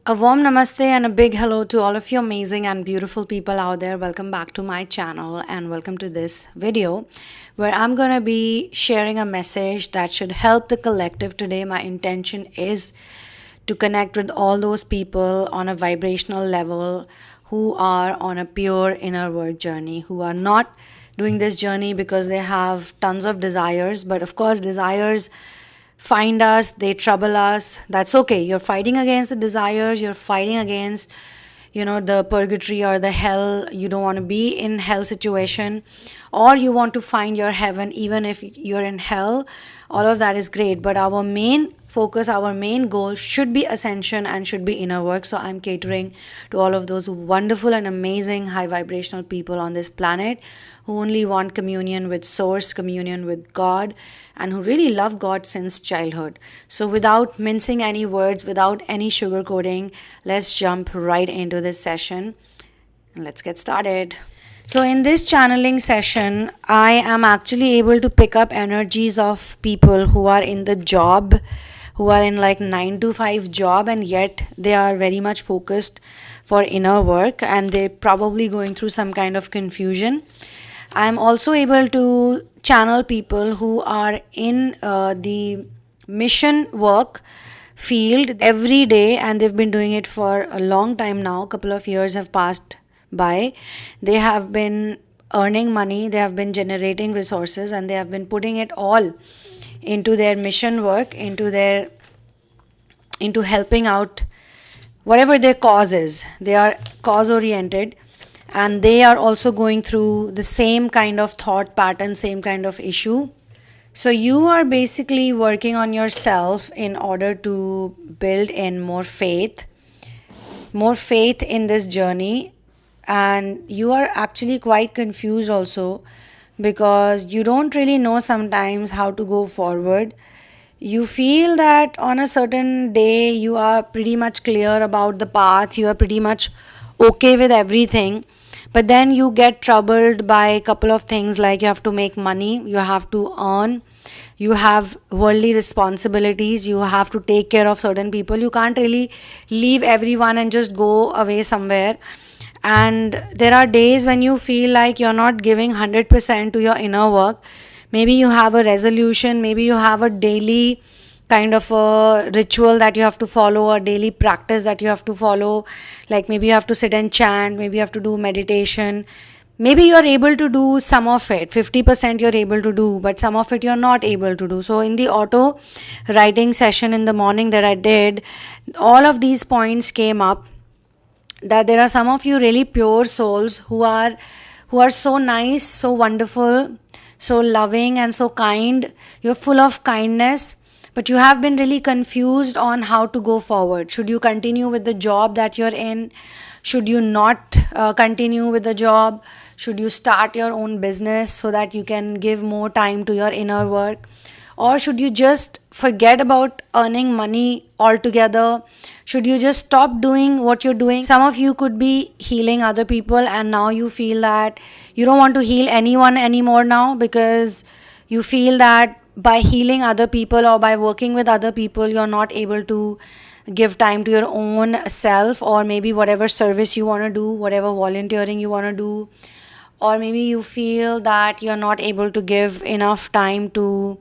A warm namaste and a big hello to all of you amazing and beautiful people out there. Welcome back to my channel and welcome to this video where I'm going to be sharing a message that should help the collective today. My intention is to connect with all those people on a vibrational level who are on a pure inner work journey, who are not doing this journey because they have tons of desires, but of course desires find us, they trouble us. That's okay. You're fighting against the desires, you're fighting against the purgatory or the hell. You don't want to be in hell situation, or you want to find your heaven even if you're in hell. All of that is great, but our main focus, our main goal should be ascension and should be inner work. So I'm catering to all of those wonderful and amazing high vibrational people on this planet who only want communion with source, communion with God, and who really love God since childhood. So without mincing any words, without any sugarcoating, let's jump right into this session and let's get started. So in this channeling session, I am actually able to pick up energies of people who are in the job, who are in like 9 to 5 job, and yet they are very much focused for inner work and they're probably going through some kind of confusion. I'm also able to channel people who are in the mission work field every day, and they've been doing it for a long time now. A couple of years have passed by. They have been earning money, they have been generating resources, and they have been putting it all into their mission work, into helping out whatever their cause is. They are cause oriented, and they are also going through the same kind of thought pattern, same kind of issue. So you are basically working on yourself in order to build in more faith in this journey. And you are actually quite confused also, because you don't really know sometimes how to go forward. You feel that on a certain day you are pretty much clear about the path, you are pretty much okay with everything, but then you get troubled by a couple of things, like you have to make money, you have to earn, you have worldly responsibilities, you have to take care of certain people. You can't really leave everyone and just go away somewhere. And there are days when you feel like you're not giving 100% to your inner work. Maybe you have a resolution, maybe you have a daily kind of a ritual that you have to follow, a daily practice that you have to follow. Like maybe you have to sit and chant, maybe you have to do meditation. Maybe you're able to do some of it, 50% you're able to do, but some of it you're not able to do. So in the auto writing session in the morning that I did, all of these points came up, that there are some of you really pure souls who are so nice, so wonderful, so loving and so kind. You're full of kindness, but you have been really confused on how to go forward. Should you continue with the job that you're in? Should you not continue with the job? Should you start your own business so that you can give more time to your inner work? Or should you just forget about earning money altogether? Should you just stop doing what you're doing? Some of you could be healing other people, and now you feel that you don't want to heal anyone anymore now, because you feel that by healing other people or by working with other people, you're not able to give time to your own self, or maybe whatever service you want to do, whatever volunteering you want to do. Or maybe you feel that you're not able to give enough time to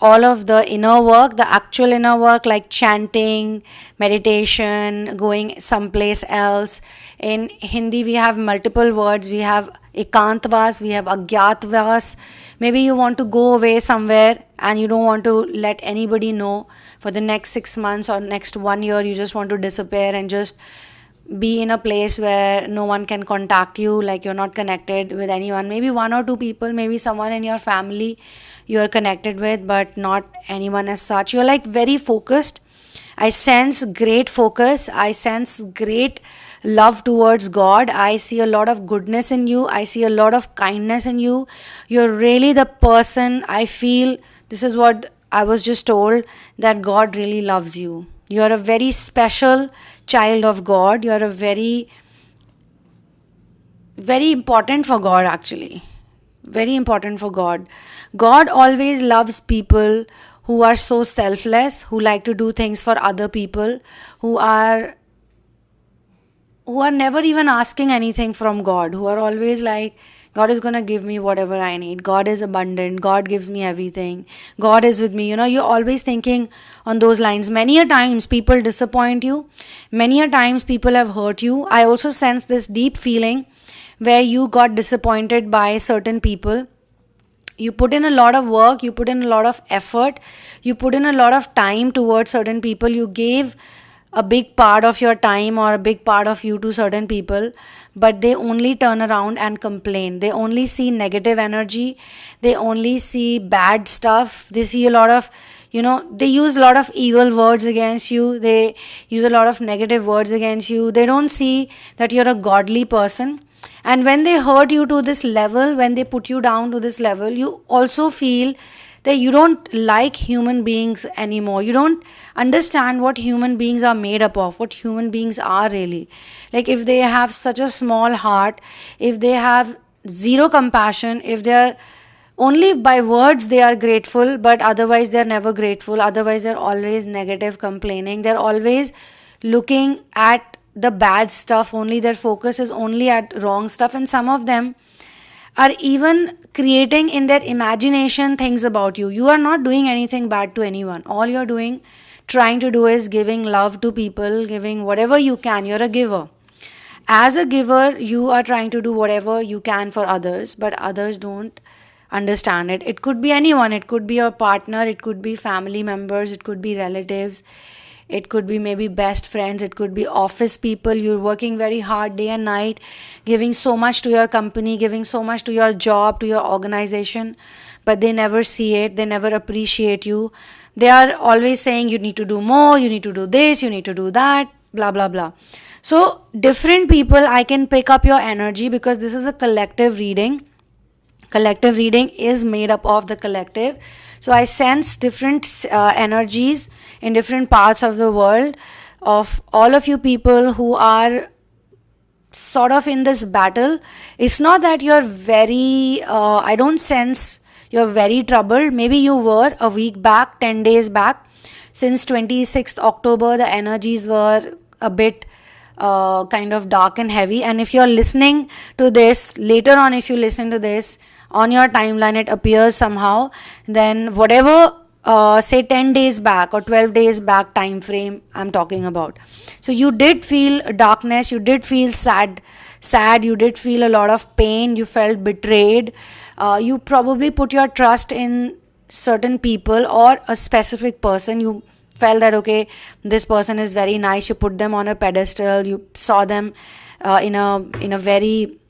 all of the inner work, the actual inner work, like chanting, meditation, going someplace else. In Hindi, we have multiple words. We have ekantavas, we have agyatavas. Maybe you want to go away somewhere and you don't want to let anybody know for the next 6 months or next 1 year. You just want to disappear and just be in a place where no one can contact you, like you're not connected with anyone. Maybe 1 or 2 people, maybe someone in your family you are connected with, but not anyone as such. You're like very focused. I sense great focus. I sense great love towards God. I see a lot of goodness in you. I see a lot of kindness in you. You're really the person. I feel, this is what I was just told, that God really loves you. You're a very special child of God. You're a very, very important for God, actually. Very important for God. God always loves people who are so selfless, who like to do things for other people, who are who are never even asking anything from God, who are always like, God is going to give me whatever I need. God is abundant. God gives me everything. God is with me. You're always thinking on those lines. Many a times people disappoint you. Many a times people have hurt you. I also sense this deep feeling where you got disappointed by certain people. You put in a lot of work, you put in a lot of effort, you put in a lot of time towards certain people, you gave a big part of your time or a big part of you to certain people, but they only turn around and complain. They only see negative energy, they only see bad stuff, they see a lot of, they use a lot of evil words against you, they use a lot of negative words against you, they don't see that you're a godly person. And when they hurt you to this level, when they put you down to this level, you also feel that you don't like human beings anymore. You don't understand what human beings are made up of, what human beings are really. Like if they have such a small heart, if they have zero compassion, if they're only by words they are grateful, but otherwise they're never grateful, otherwise they're always negative, complaining, they're always looking at the bad stuff only, their focus is only at wrong stuff, and some of them are even creating in their imagination things about you. You are not doing anything bad to anyone. All you're doing, trying to do is giving love to people, giving whatever you can. You're a giver. As a giver, you are trying to do whatever you can for others, but others don't understand it. It could be anyone. It could be your partner, it could be family members, it could be relatives, it could be maybe best friends, it could be office people. You're working very hard day and night, giving so much to your company, giving so much to your job, to your organization, but they never see it, they never appreciate you. They are always saying you need to do more, you need to do this, you need to do that, blah blah blah. So different people, I can pick up your energy because this is a collective reading. Collective reading is made up of the collective. So I sense different energies in different parts of the world of all of you people who are sort of in this battle. It's not that you're very, I don't sense you're very troubled. Maybe you were a week back, 10 days back. Since 26th October, the energies were a bit kind of dark and heavy. And if you're listening to this, later on if you listen to this, on your timeline it appears somehow, then whatever say 10 days back or 12 days back time frame I'm talking about, so you did feel darkness, you did feel sad, you did feel a lot of pain, you felt betrayed, you probably put your trust in certain people or a specific person. You felt that okay, this person is very nice, you put them on a pedestal, you saw them in a very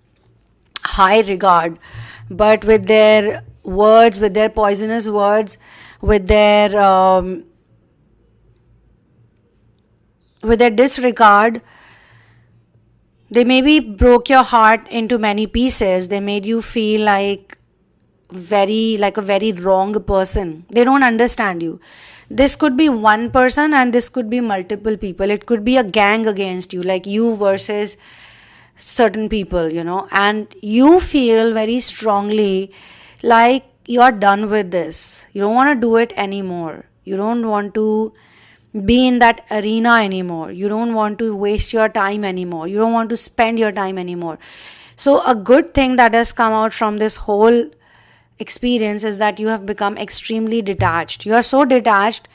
high regard, but with their words, with their poisonous words, with their disregard, they maybe broke your heart into many pieces. They made you feel like a very wrong person. They don't understand you. This could be one person and this could be multiple people. It could be a gang against you, like you versus certain people, and you feel very strongly like you're done with this. You don't want to do it anymore. You don't want to be in that arena anymore. You don't want to waste your time anymore. You don't want to spend your time anymore. So a good thing that has come out from this whole experience is that you have become extremely detached. You are so detached,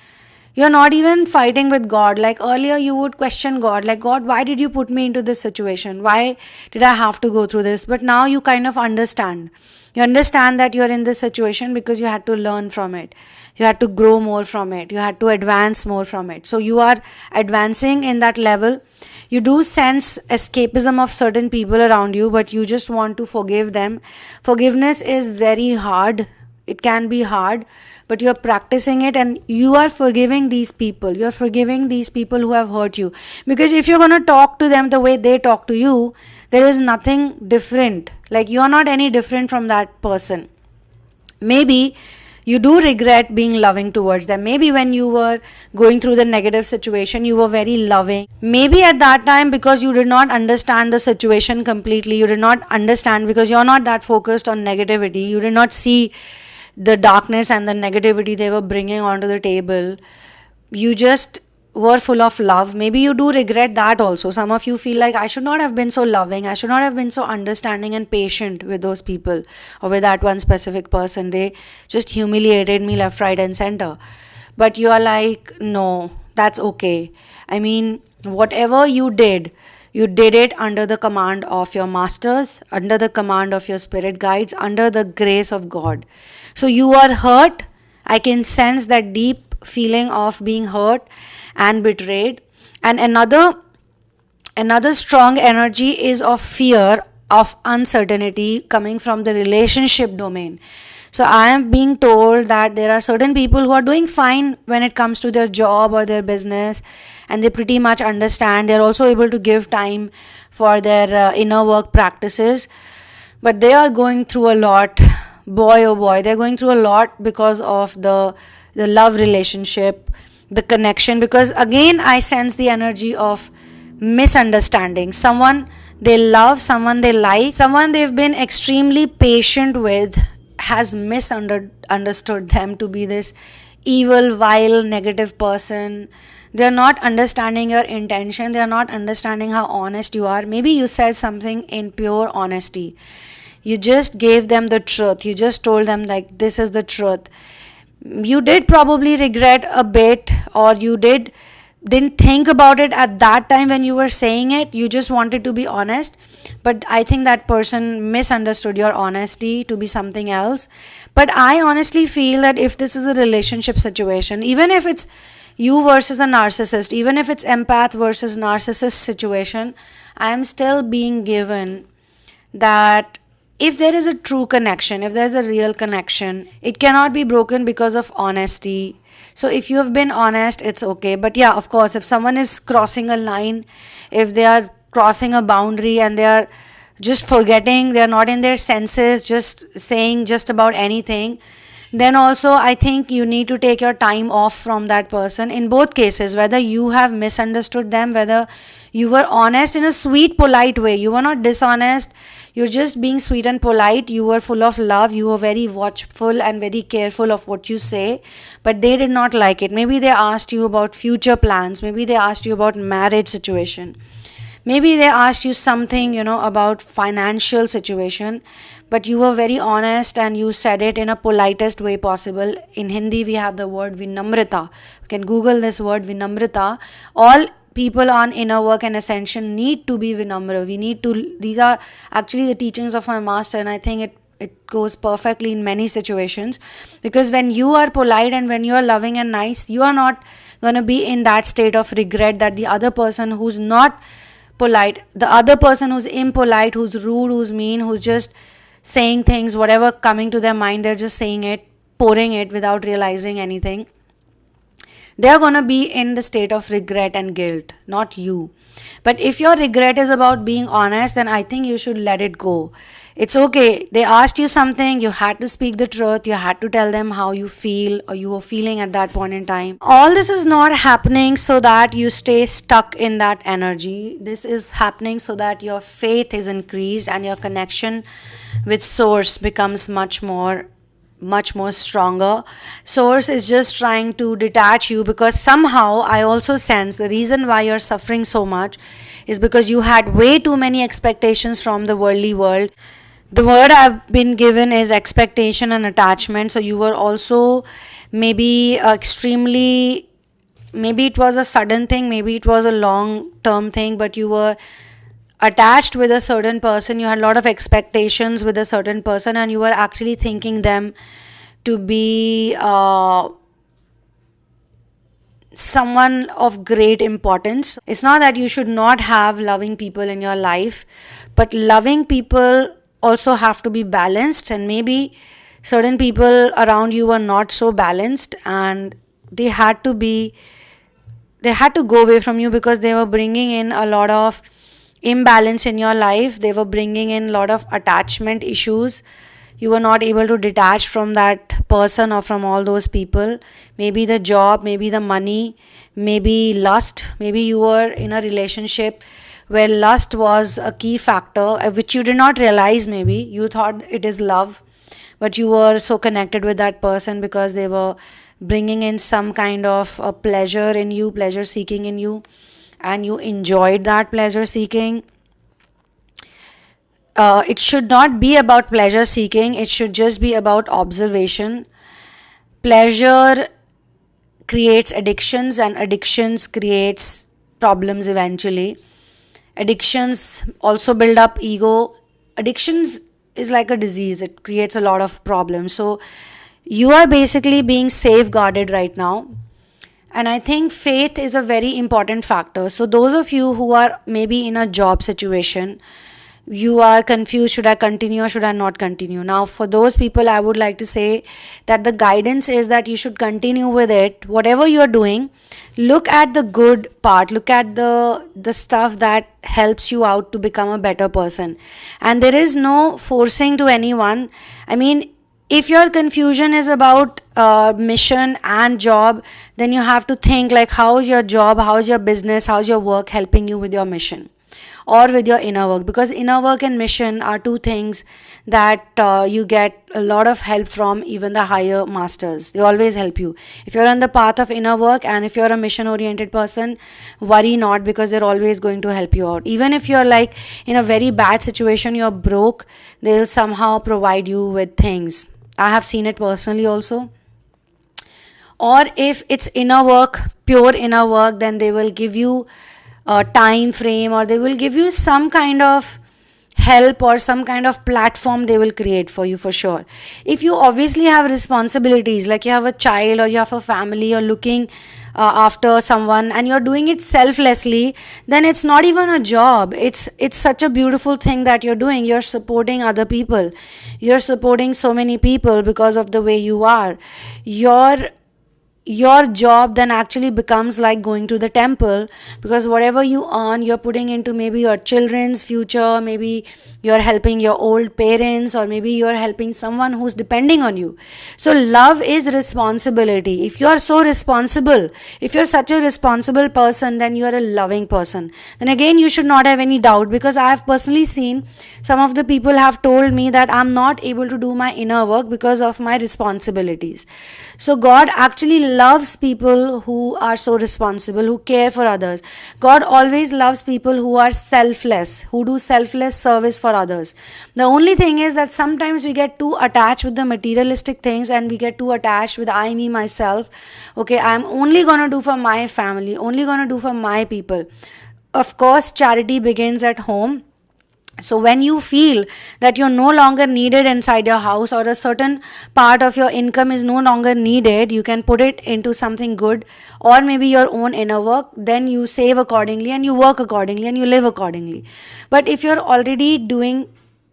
you're not even fighting with God. Like earlier you would question God, like, God, why did you put me into this situation? Why did I have to go through this? But now you kind of understand. You understand that you're in this situation because you had to learn from it. You had to grow more from it. You had to advance more from it. So you are advancing in that level. You do sense escapism of certain people around you, but you just want to forgive them. Forgiveness is very hard. It can be hard, but you're practicing it and you are forgiving these people. You're forgiving these people who have hurt you. Because if you're going to talk to them the way they talk to you, there is nothing different. Like you're not any different from that person. Maybe you do regret being loving towards them. Maybe when you were going through the negative situation, you were very loving. Maybe at that time, because you did not understand the situation completely, you did not understand because you're not that focused on negativity. You did not see the darkness and the negativity they were bringing onto the table. You just were full of love. Maybe you do regret that also. Some of you feel like, I should not have been so loving, I should not have been so understanding and patient with those people or with that one specific person. They just humiliated me left, right, and center. But you are like, no, that's okay. I mean, whatever you did it under the command of your masters, under the command of your spirit guides, under the grace of God. So you are hurt. I can sense that deep feeling of being hurt and betrayed. And another strong energy is of fear, of uncertainty coming from the relationship domain. So I am being told that there are certain people who are doing fine when it comes to their job or their business, and they pretty much understand. They're also able to give time for their inner work practices, but they are going through a lot. Boy, oh boy, they're going through a lot because of the love relationship, the connection. Because again, I sense the energy of misunderstanding. Someone they love, someone they like, someone they've been extremely patient with has misunderstood them to be this evil, vile, negative person. They're not understanding your intention. They're not understanding how honest you are. Maybe you said something in pure honesty. You just gave them the truth. You just told them, like, this is the truth. You did probably regret a bit, or you didn't think about it at that time when you were saying it. You just wanted to be honest, but I think that person misunderstood your honesty to be something else. But I honestly feel that if this is a relationship situation, even if it's you versus a narcissist, even if it's empath versus narcissist situation, I am still being given that if there is a true connection, if there's a real connection, it cannot be broken because of honesty. So if you have been honest, it's okay. But yeah, of course, if someone is crossing a line, if they are crossing a boundary and they are just forgetting, they are not in their senses, just saying just about anything, then also I think you need to take your time off from that person. In both cases, whether you have misunderstood them, whether you were honest in a sweet, polite way, you were not dishonest, you're just being sweet and polite, you were full of love, you were very watchful and very careful of what you say, but they did not like it. Maybe they asked you about future plans, maybe they asked you about marriage situation, maybe they asked you something, about financial situation, but you were very honest and you said it in a politest way possible. In Hindi, we have the word vinamrita. You can Google this word vinamrita. All people on inner work and ascension need to be vinamra. These are actually the teachings of my master, and I think it goes perfectly in many situations. Because when you are polite and when you are loving and nice, you are not going to be in that state of regret that the other person who's not polite, the other person who's impolite, who's rude, who's mean, who's just saying things, whatever coming to their mind, they're just saying it, pouring it without realizing anything. They're going to be in the state of regret and guilt, not you. But if your regret is about being honest, then I think you should let it go. It's okay. They asked you something, you had to speak the truth, you had to tell them how you feel or you were feeling at that point in time. All this is not happening so that you stay stuck in that energy. This is happening so that your faith is increased and your connection with source becomes much more stronger. Source is just trying to detach you, because somehow I also sense the reason why you're suffering so much is because you had way too many expectations from the worldly world. The word I've been given is expectation and attachment. So you were also maybe extremely, maybe it was a sudden thing, maybe it was a long term thing, but you were attached with a certain person, you had a lot of expectations with a certain person, and you were actually thinking them to be someone of great importance. It's not that you should not have loving people in your life, but loving people also have to be balanced, and maybe certain people around you were not so balanced and they had to go away from you because they were bringing in a lot of imbalance in your life. They were bringing in a lot of attachment issues. You were not able to detach from that person or from all those people. Maybe the job, maybe the money, maybe lust. Maybe you were in a relationship where lust was a key factor, which you did not realize. Maybe you thought it is love, but you were so connected with that person because they were bringing in some kind of pleasure in you, pleasure seeking in you, and you enjoyed that pleasure seeking. It should not be about pleasure seeking, it should just be about observation. Pleasure creates addictions, and addictions creates problems eventually. Addictions also build up ego. Addictions is like a disease, it creates a lot of problems. So you are basically being safeguarded right now. And I think faith is a very important factor. So those of you who are maybe in a job situation, you are confused, should I continue or should I not continue? Now for those people, I would like to say that the guidance is that you should continue with it. Whatever you are doing, look at the good part, look at the stuff that helps you out to become a better person. And there is no forcing to anyone. I mean, if your confusion is about mission and job, then you have to think like, how is your job, how is your business, how is your work helping you with your mission or with your inner work? Because inner work and mission are two things that you get a lot of help from even the higher masters. They always help you. If you're on the path of inner work and if you're a mission oriented person, worry not, because they're always going to help you out. Even if you're like in a very bad situation, you're broke, they'll somehow provide you with things. I have seen it personally also. Or if it's inner work, pure inner work, then they will give you a time frame, or they will give you some kind of help or some kind of platform they will create for you for sure. If you obviously have responsibilities, like you have a child or you have a family, you're looking after someone and you're doing it selflessly, then it's not even a job. It's such a beautiful thing that you're doing. You're supporting other people. You're supporting so many people because of the way you are. Your job then actually becomes like going to the temple, because whatever you earn, you're putting into maybe your children's future, maybe you're helping your old parents, or maybe you're helping someone who's depending on you. So love is responsibility. If you're so responsible, if you're such a responsible person, then you're a loving person. Then again, you should not have any doubt, because I have personally seen some of the people have told me that I'm not able to do my inner work because of my responsibilities. So God actually loves people who are so responsible, who care for others. God always loves people who are selfless, who do selfless service for others. The only thing is that sometimes we get too attached with the materialistic things, and we get too attached with I, me, myself. Okay, I'm only gonna do for my family, only gonna do for my people. Of course, charity begins at home. So when you feel that you're no longer needed inside your house, or a certain part of your income is no longer needed, you can put it into something good, or maybe your own inner work. Then you save accordingly, and you work accordingly, and you live accordingly. But if you're already doing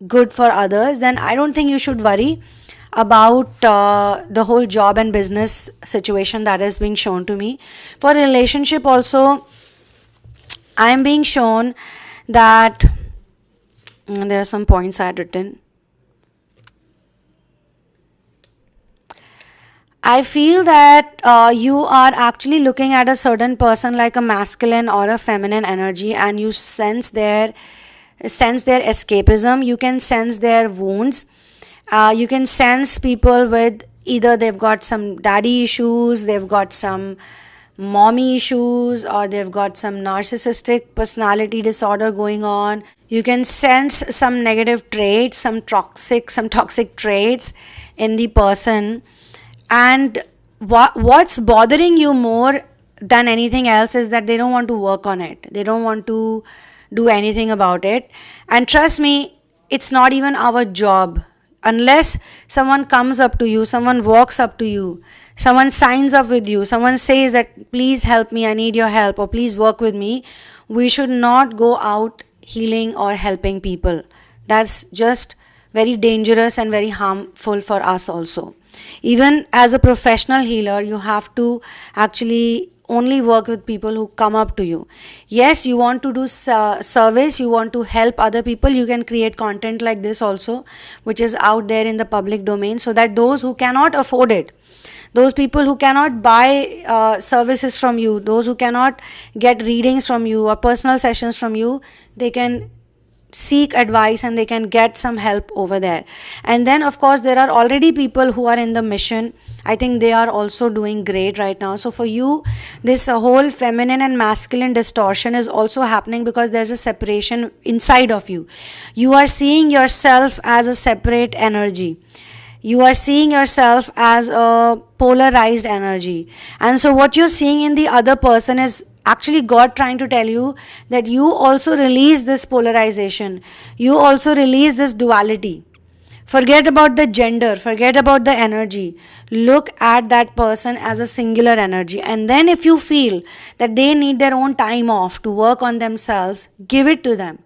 good for others, then I don't think you should worry about the whole job and business situation that is being shown to me. For relationship also, I am being shown that there are some points I had written. I feel that you are actually looking at a certain person like a masculine or a feminine energy, and you sense their escapism. You can sense their wounds. You can sense people with either they've got some daddy issues, they've got some mommy issues, or they've got some narcissistic personality disorder going on. You can sense some negative traits, some toxic traits in the person. And what's bothering you more than anything else is that they don't want to work on it. They don't want to do anything about it. And trust me, it's not even our job. Unless someone comes up to you, someone walks up to you, someone signs up with you, someone says that please help me, I need your help, or please work with me, we should not go out healing or helping people. That's just very dangerous and very harmful for us also. Even as a professional healer, you have to actually only work with people who come up to you. Yes, you want to do service, you want to help other people, you can create content like this also, which is out there in the public domain, so that those who cannot afford it, those people who cannot buy services from you, those who cannot get readings from you or personal sessions from you, they can seek advice and they can get some help over there. And then of course there are already people who are in the mission. I think they are also doing great right now. So for you, this whole feminine and masculine distortion is also happening because there's a separation inside of you. You are seeing yourself as a separate energy. You are seeing yourself as a polarized energy. And so what you're seeing in the other person is actually God trying to tell you that you also release this polarization. You also release this duality. Forget about the gender, forget about the energy. Look at that person as a singular energy. And then if you feel that they need their own time off to work on themselves, give it to them.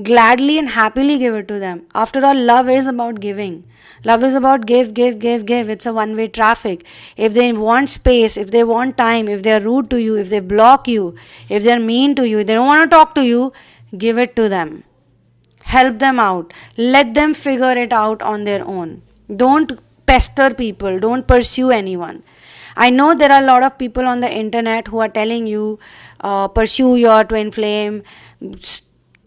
Gladly and happily give it to them. After all, love is about giving. Love is about give, give, give, give. It's a one-way traffic. If they want space, if they want time, if they're rude to you, if they block you, if they're mean to you, they don't want to talk to you, give it to them. Help them out. Let them figure it out on their own. Don't pester people. Don't pursue anyone. I know there are a lot of people on the internet who are telling you, pursue your twin flame,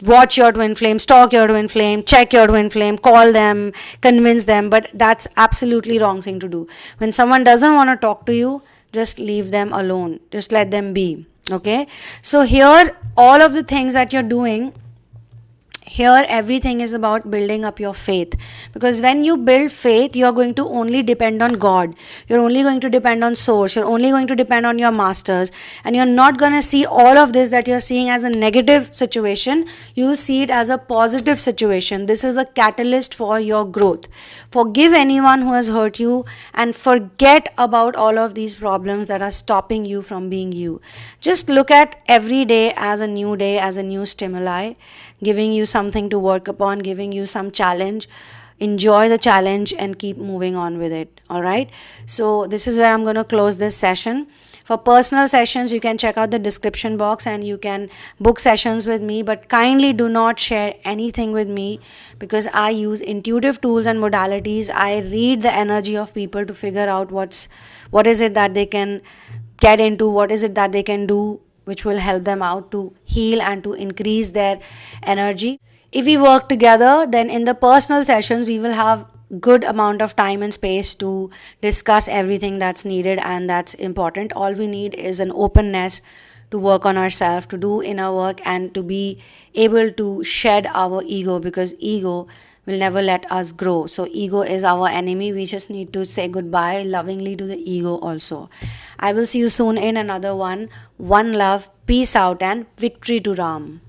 watch your twin flame, stalk your twin flame, check your twin flame, call them, convince them, but that's absolutely wrong thing to do. When someone doesn't want to talk to you, just leave them alone. Just let them be. Okay? So here, all of the things that you're doing, here everything is about building up your faith, because when you build faith, you are going to only depend on God. You're only going to depend on source. You're only going to depend on your masters, and you're not going to see all of this that you're seeing as a negative situation. You will see it as a positive situation. This is a catalyst for your growth. Forgive anyone who has hurt you and forget about all of these problems that are stopping you from being you. Just look at every day as a new stimuli, giving you something to work upon, giving you some challenge. Enjoy the challenge and keep moving on with it. All right. So this is where I'm going to close this session. For personal sessions, you can check out the description box and you can book sessions with me. But kindly do not share anything with me, because I use intuitive tools and modalities. I read the energy of people to figure out what is it that they can get into, what is it that they can do which will help them out to heal and to increase their energy. If we work together, then in the personal sessions, we will have good amount of time and space to discuss everything that's needed and that's important. All we need is an openness to work on ourselves, to do inner work, and to be able to shed our ego, because ego will never let us grow. So ego is our enemy. We just need to say goodbye lovingly to the ego also. I will see you soon in another one. One love, peace out, and victory to Ram.